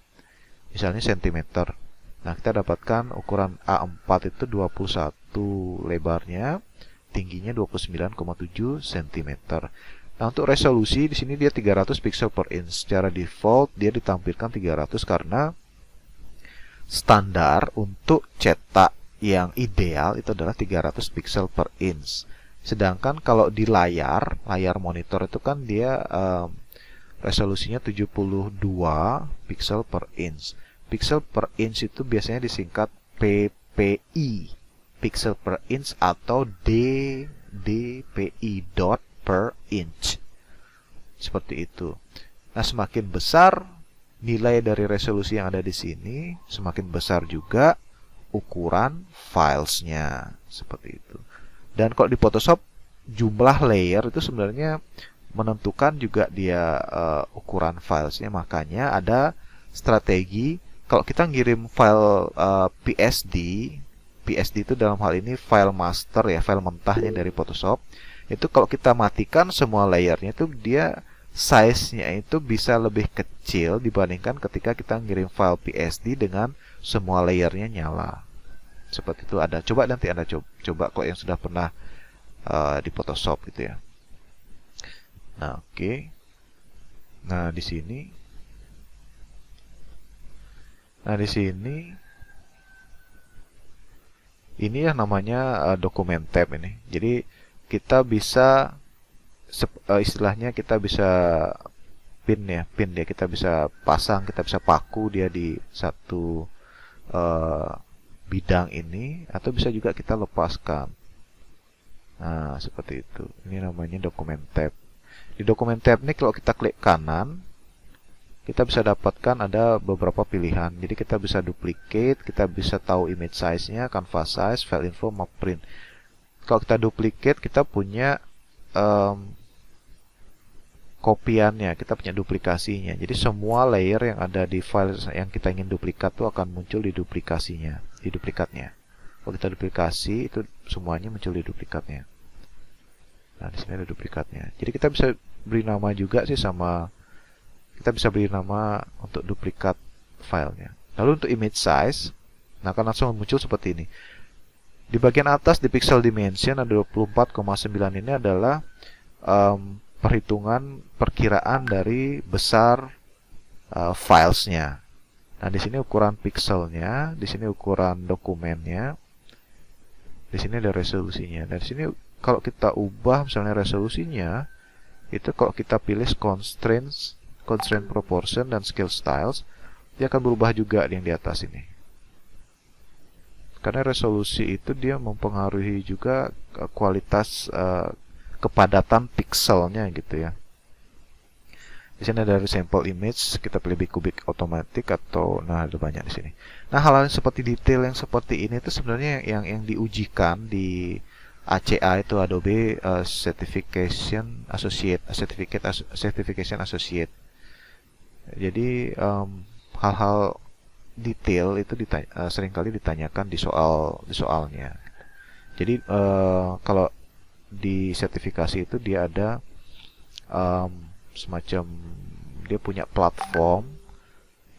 misalnya sentimeter. Nah, kita dapatkan ukuran A4 itu 21 lebarnya, tingginya 29,7 cm. Nah, untuk resolusi di sini dia 300 pixel per inch. Secara default dia ditampilkan 300 karena standar untuk cetak yang ideal itu adalah 300 pixel per inch. Sedangkan kalau di layar monitor itu kan dia resolusinya 72 pixel per inch. Pixel per inch itu biasanya disingkat PPI, pixel per inch, atau DPI, dot per inch. Seperti itu. Nah, semakin besar nilai dari resolusi yang ada di sini, semakin besar juga ukuran filesnya. Seperti itu. Dan kalau di Photoshop, jumlah layer itu sebenarnya menentukan juga dia ukuran filesnya. Makanya ada strategi. Kalau kita ngirim file PSD itu dalam hal ini file master ya, file mentahnya dari Photoshop. Itu kalau kita matikan semua layernya itu dia size-nya itu bisa lebih kecil dibandingkan ketika kita ngirim file PSD dengan semua layernya nyala. Seperti itu ada. Coba nanti Anda coba kok yang sudah pernah di Photoshop gitu ya. Nah, oke. Nah, di sini ini yang namanya dokumen tab ini. Jadi kita bisa istilahnya kita bisa pin dia kita bisa pasang, kita bisa paku dia di satu bidang ini, atau bisa juga kita lepaskan. Nah, seperti itu. Ini namanya dokumen tab. Di dokumen tab ini kalau kita klik kanan, kita bisa dapatkan ada beberapa pilihan. Jadi kita bisa duplicate, kita bisa tahu image size-nya, canvas size, file info, map print. Kalau kita duplicate, kita punya kopiannya, kita punya duplikasinya. Jadi semua layer yang ada di file yang kita ingin duplikat itu akan muncul di duplikasinya, di duplikatnya. Kalau kita duplikasi, itu semuanya muncul di duplikatnya. Nah, di sini ada duplikatnya. Jadi kita bisa beri nama juga sih sama, kita bisa beri nama untuk duplikat filenya. Lalu untuk image size, nah akan langsung muncul seperti ini. Di bagian atas di pixel dimension ada 24,9, ini adalah perkiraan dari besar filesnya. Nah, di sini ukuran pixelnya, di sini ukuran dokumennya, di sini ada resolusinya. Dan di sini kalau kita ubah misalnya resolusinya, itu kalau kita pilih constraint proportion dan scale styles, dia akan berubah juga yang di atas ini. Karena resolusi itu dia mempengaruhi juga kualitas kepadatan pixelnya gitu ya. Di sini ada sampel image, kita pilih bicubic automatic atau ada banyak di sini. Nah, hal-hal seperti detail yang seperti ini itu sebenarnya yang diujikan di ACA itu Adobe Certification Associate. Jadi hal-hal detail itu seringkali ditanyakan di soalnya. Jadi kalau di sertifikasi itu dia ada semacam dia punya platform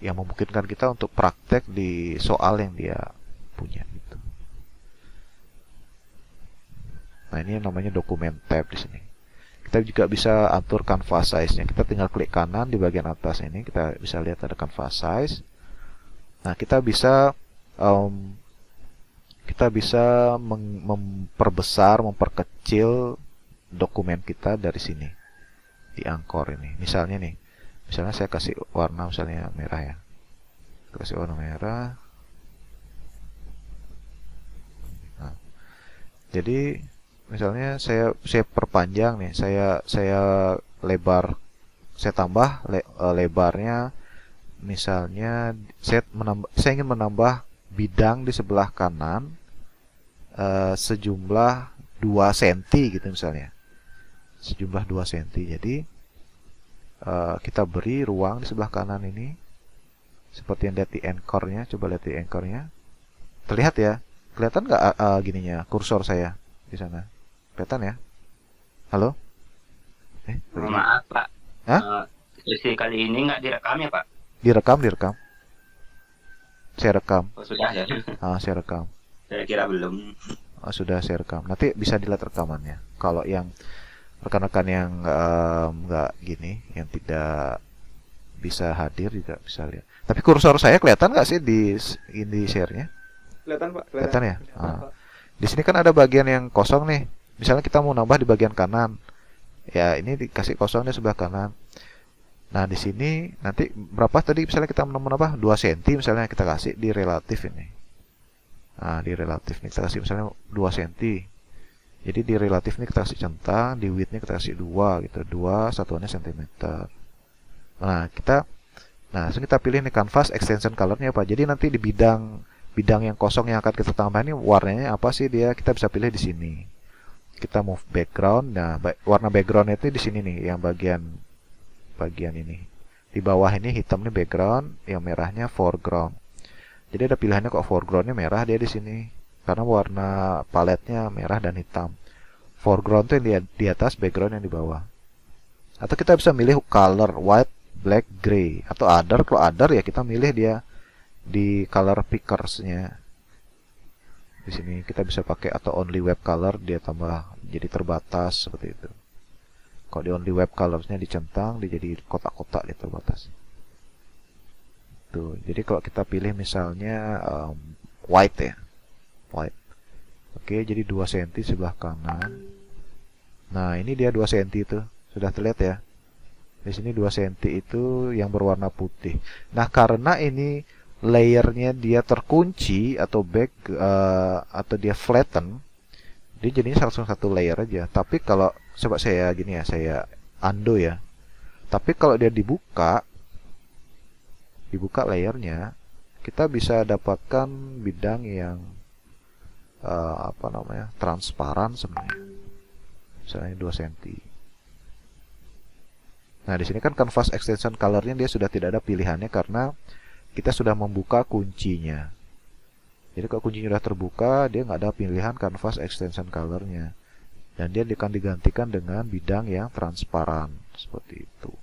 yang memungkinkan kita untuk praktek di soal yang dia punya gitu. Nah, ini yang namanya dokumen tab di sini. Kita juga bisa atur canvas size-nya. Kita tinggal klik kanan di bagian atas ini, kita bisa lihat ada canvas size. Nah, kita bisa memperbesar, memperkecil dokumen kita dari sini di Anchor ini. Misalnya saya kasih warna misalnya merah ya. Kasih warna merah. Nah, jadi misalnya saya perpanjang nih, saya tambah lebarnya. Misalnya saya ingin menambah bidang di sebelah kanan sejumlah 2 cm gitu misalnya. Sejumlah 2 cm. Jadi kita beri ruang di sebelah kanan ini. Seperti yang lihat di anchor-nya, coba lihat di anchor-nya. Terlihat ya? Kelihatan nggak gininya, kursor saya di sana? Kelihatan ya? Halo? Maaf Pak. Hah? Sesi kali ini nggak direkam ya Pak? Direkam. Saya rekam. Oh, sudah ya? Saya rekam. Saya kira belum. Sudah saya rekam. Nanti bisa dilihat rekamannya. Kalau yang rekan-rekan yang nggak gini, yang tidak bisa hadir juga bisa lihat. Tapi kursor saya kelihatan nggak sih di share-nya? Kelihatan Pak, Kelihatan ya? Di sini kan ada bagian yang kosong nih. Misalnya kita mau nambah di bagian kanan. Ya, ini dikasih kosong di sebelah kanan. Nah, di sini nanti berapa tadi misalnya kita mau nambah 2 cm misalnya kita kasih di relatif ini. Nah, di relatif nih kita kasih misalnya 2 cm. Jadi di relatif nih kita kasih centang, di width-nya kita kasih 2 gitu. 2 satuannya cm. Langsung kita pilih nih canvas extension color-nya apa. Jadi nanti di bidang yang kosong yang akan kita tambah ini warnanya apa sih dia, kita bisa pilih di sini. Kita move background. Nah, warna background itu di sini nih, yang bagian ini. Di bawah ini hitam nih background, yang merahnya foreground. Jadi ada pilihannya kok foregroundnya merah dia di sini. Karena warna paletnya merah dan hitam. Foreground itu yang di atas, background yang di bawah. Atau kita bisa milih color white, black, gray atau other. Kalau other ya kita milih dia di color pickers-nya. Di sini kita bisa pakai atau only web color, dia tambah jadi terbatas seperti itu. Kalau di only web colors-nya dicentang, dia jadi kotak-kotak dia terbatas. Tuh, jadi kalau kita pilih misalnya white ya. White. Oke, jadi 2 cm sebelah kanan. Nah, ini dia 2 cm itu. Sudah terlihat ya? Di sini 2 cm itu yang berwarna putih. Nah, karena ini layernya dia terkunci atau atau dia flatten, dia jadinya langsung satu layer aja. Tapi kalau coba saya gini ya, saya undo ya. Tapi kalau dia dibuka layernya, kita bisa dapatkan bidang yang transparan sebenarnya. Misalnya 2 cm. Nah, di sini kan canvas extension color-nya dia sudah tidak ada pilihannya karena kita sudah membuka kuncinya. Jadi kalau kuncinya sudah terbuka, dia nggak ada pilihan canvas extension color-nya. Dan dia akan digantikan dengan bidang yang transparan. Seperti itu.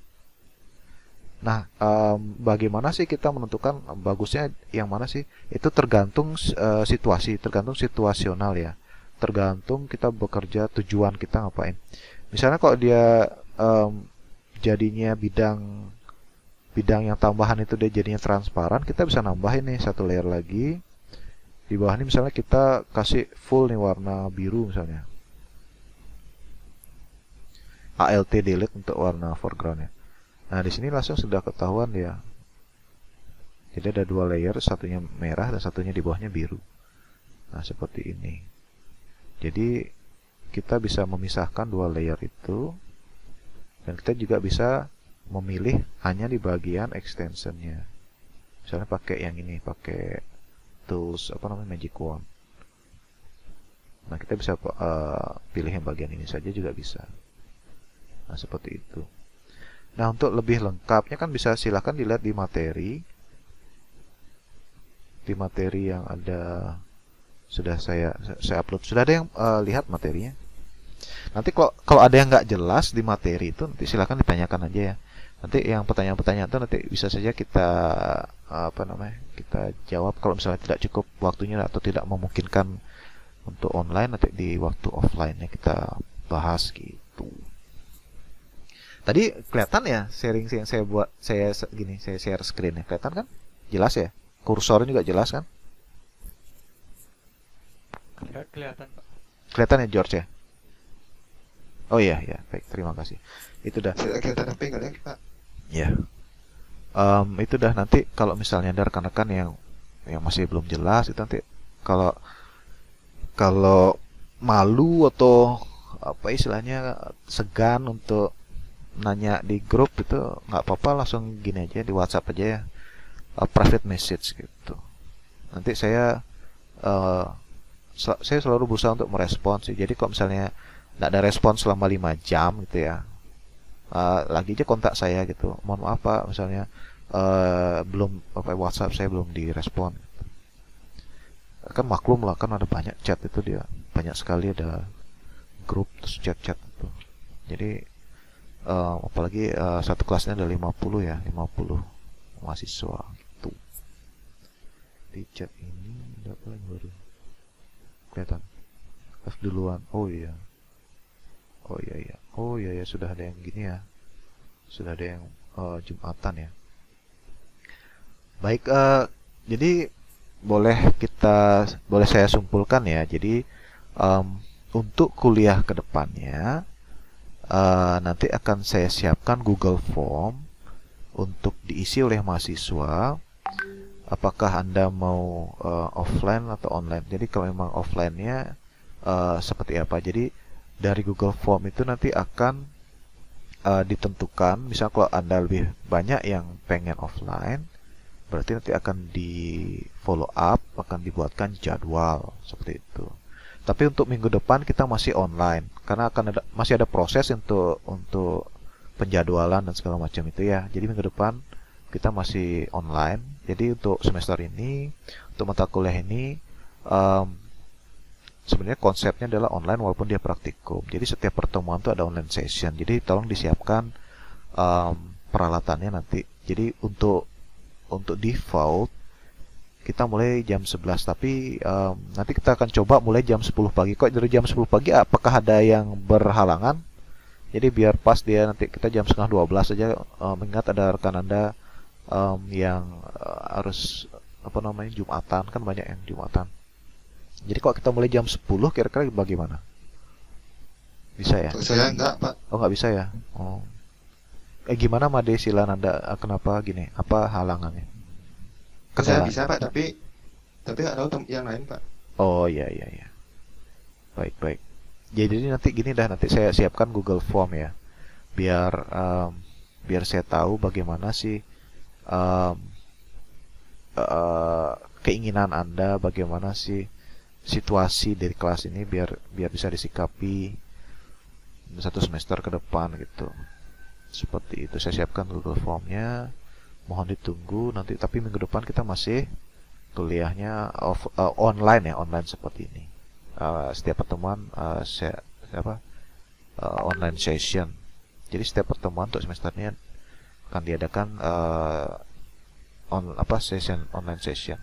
Nah, bagaimana sih kita menentukan bagusnya yang mana sih? Itu tergantung situasi, tergantung situasional ya. Tergantung kita bekerja, tujuan kita ngapain. Misalnya kalau dia jadinya bidang yang tambahan itu dia jadinya transparan, kita bisa nambahin nih satu layer lagi. Di bawah ini misalnya kita kasih full nih warna biru misalnya. Alt delete untuk warna foregroundnya. Nah, di sini langsung sudah ketahuan ya. Jadi ada 2 layer, satunya merah dan satunya di bawahnya biru. Nah, seperti ini. Jadi kita bisa memisahkan 2 layer itu. Dan kita juga bisa memilih hanya di bagian extensionnya. Misalnya pakai yang ini, pakai tools magic wand. Nah, kita bisa pilih yang bagian ini saja juga bisa. Nah, seperti itu. Nah, untuk lebih lengkapnya kan bisa silahkan dilihat di materi. Di materi yang ada sudah saya upload. Sudah ada yang lihat materinya? Nanti kalau ada yang nggak jelas di materi itu, nanti silahkan ditanyakan aja ya. Nanti yang pertanyaan-pertanyaan itu nanti bisa saja kita kita jawab kalau misalnya tidak cukup waktunya atau tidak memungkinkan untuk online, nanti di waktu offline-nya kita bahas gitu. Tadi kelihatan ya sharing yang saya buat, saya share screen ya, kelihatan kan? Jelas ya? kursornya juga jelas kan? Nggak kelihatan Pak. Kelihatan ya George ya? Oh iya ya, baik, terima kasih. Itu dah. Saya kelihatan HP nggak lihat Pak. Ya. Itu dah, nanti kalau misalnya ada rekan-rekan yang masih belum jelas itu nanti kalau kalau malu atau apa istilahnya segan untuk nanya di grup itu nggak apa-apa, langsung gini aja di WhatsApp aja ya, private message gitu. Nanti saya saya selalu berusaha untuk merespons sih. Jadi kalau misalnya nggak ada respon selama 5 jam gitu ya, lagi aja kontak saya gitu. Mohon maaf Pak, misalnya belum WhatsApp saya belum direspon. Kan maklum lah, kan ada banyak chat itu, dia banyak sekali ada grup terus chat-chat itu. Jadi apalagi satu kelasnya ada 50 ya, 50 mahasiswa gitu. Di chat ini ada apa lagi baru? Kelihatan. F duluan. Oh iya. Oh iya iya. Oh iya ya, sudah ada yang gini ya. Sudah ada yang Jumatan ya. Baik, jadi boleh saya simpulkan ya. Jadi untuk kuliah kedepannya nanti akan saya siapkan Google Form untuk diisi oleh mahasiswa. Apakah Anda mau offline atau online? Jadi kalau memang offline-nya seperti apa? Jadi dari Google Form itu nanti akan ditentukan. Misal kalau Anda lebih banyak yang pengen offline, berarti nanti akan di follow up, akan dibuatkan jadwal seperti itu. Tapi untuk minggu depan kita masih online karena masih ada proses untuk penjadwalan dan segala macam itu ya. Jadi minggu depan kita masih online. Jadi untuk semester ini, untuk mata kuliah ini sebenarnya konsepnya adalah online walaupun dia praktikum. Jadi setiap pertemuan itu ada online session. Jadi tolong disiapkan peralatannya nanti. Jadi untuk default kita mulai jam 11, tapi nanti kita akan coba mulai jam 10 pagi. Kok dari jam 10 pagi apakah ada yang berhalangan? Jadi biar pas dia nanti kita jam setengah 12 saja, mengingat ada rekan Anda yang harus Jumatan, kan banyak yang Jumatan. Jadi kalau kita mulai jam 10 kira-kira bagaimana? Bisa ya? Saya enggak Pak. Oh, nggak bisa ya? Oh. Gimana Made, silakan Anda, kenapa gini? Apa halangannya? Saya bisa Pak, tapi nggak tahu yang lain Pak. Oh iya iya iya. Baik baik. Jadi nanti gini dah, nanti saya siapkan Google Form ya, biar saya tahu bagaimana sih keinginan Anda, bagaimana sih situasi dari kelas ini, biar bisa disikapi satu semester ke depan gitu. Seperti itu saya siapkan Google Formnya. Mohon ditunggu nanti, tapi minggu depan kita masih kuliahnya online ya, online seperti ini. Setiap pertemuan online session. Jadi setiap pertemuan untuk semester ini akan diadakan online session.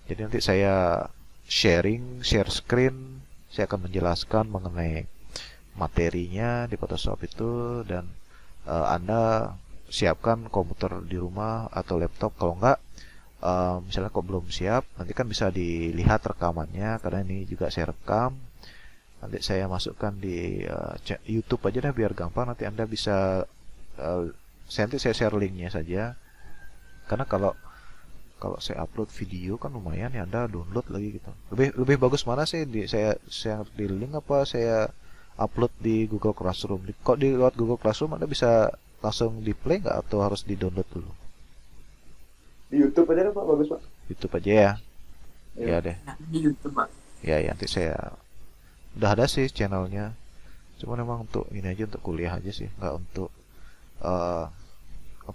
Jadi nanti saya share screen, saya akan menjelaskan mengenai materinya di Photoshop itu, dan Anda siapkan komputer di rumah atau laptop. Kalau enggak, misalnya kok belum siap, nanti kan bisa dilihat rekamannya, karena ini juga saya rekam. Nanti saya masukkan di YouTube aja deh biar gampang. Nanti Anda bisa nanti saya share linknya saja. Karena kalau saya upload video kan lumayan ya, Anda download lagi gitu. Lebih bagus mana sih, saya di link apa saya upload di Google Classroom? Kok di lewat Google Classroom Anda bisa langsung di play nggak, atau harus di download dulu? Di YouTube aja Pak, bagus Pak. YouTube aja ya. Ya deh. Di YouTube Pak. Ya nanti saya udah ada sih channelnya. Cuma memang untuk ini aja, untuk kuliah aja sih, nggak untuk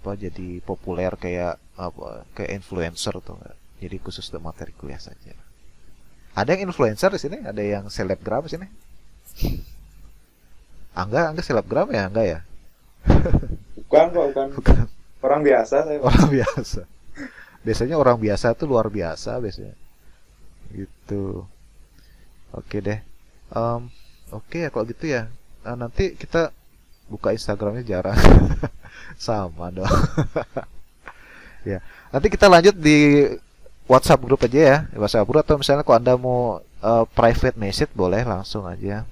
jadi populer kayak influencer atau enggak. Jadi khusus untuk materi kuliah saja. Ada yang influencer di sini, ada yang selebgram di sini. Angga selebgram ya, enggak ya? Bukan Pak, bukan. Orang biasa saya Pak. Orang biasa. Biasanya orang biasa tuh luar biasa biasanya. Gitu. Oke deh. Oke ya kalau gitu ya. Nanti kita buka Instagramnya jarang. Sama dong. Ya, nanti kita lanjut di WhatsApp grup aja ya, di WhatsApp grup atau misalnya kalau Anda mau private message boleh langsung aja.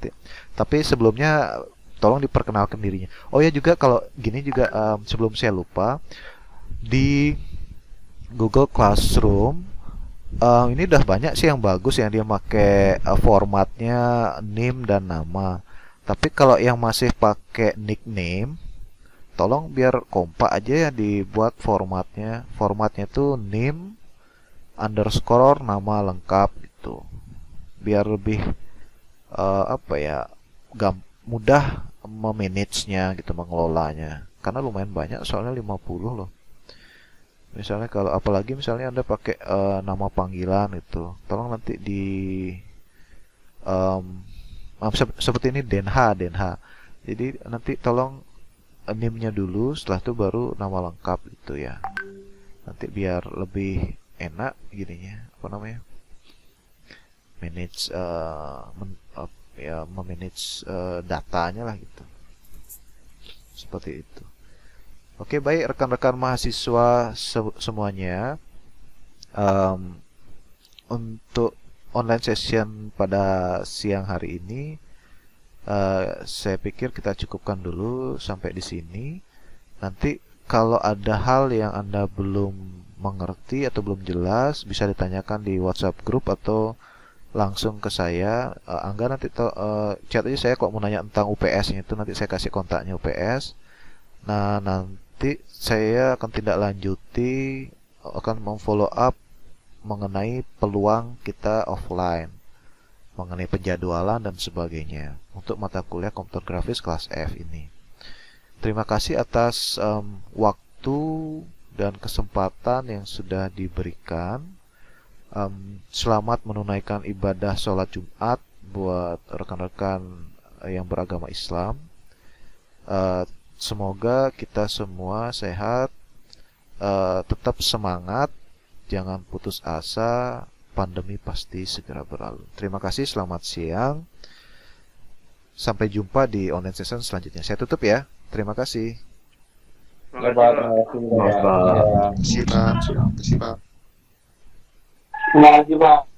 Tapi sebelumnya tolong diperkenalkan dirinya. Oh ya juga kalau gini juga sebelum saya lupa di Google Classroom ini udah banyak sih yang bagus yang dia pakai formatnya name dan nama. Tapi kalau yang masih pakai nickname tolong biar kompak aja ya dibuat formatnya. Formatnya tuh name underscore nama lengkap gitu. Biar lebih apa ya mudah memanage-nya gitu, mengelolanya. Karena lumayan banyak soalnya 50 loh. Misalnya kalau apalagi misalnya Anda pakai nama panggilan itu, tolong nanti di seperti ini Denha. Jadi nanti tolong name-nya dulu, setelah itu baru nama lengkap gitu ya. Nanti biar lebih enak gininya, apa namanya? Manage memanage datanya lah gitu. Seperti itu. Oke, baik rekan-rekan mahasiswa semuanya. Untuk online session pada siang hari ini saya pikir kita cukupkan dulu sampai di sini. Nanti kalau ada hal yang Anda belum mengerti atau belum jelas bisa ditanyakan di WhatsApp group atau langsung ke saya. Angga nanti chat aja saya kalau mau nanya tentang UPS-nya itu, nanti saya kasih kontaknya UPS. Nah, nanti saya akan tindak lanjuti, akan memfollow up mengenai peluang kita offline, mengenai penjadwalan dan sebagainya untuk mata kuliah komputer grafis kelas F ini. Terima kasih atas waktu dan kesempatan yang sudah diberikan. Selamat menunaikan ibadah sholat Jumat buat rekan-rekan yang beragama Islam. Semoga kita semua sehat, tetap semangat, jangan putus asa. Pandemi pasti segera berlalu. Terima kasih, selamat siang. Sampai jumpa di online session selanjutnya. Saya tutup ya. Terima kasih. Ya, Pak. Terima kasih. Terima kasih Pak. Terima kasih Pak. Terima kasih, Pak.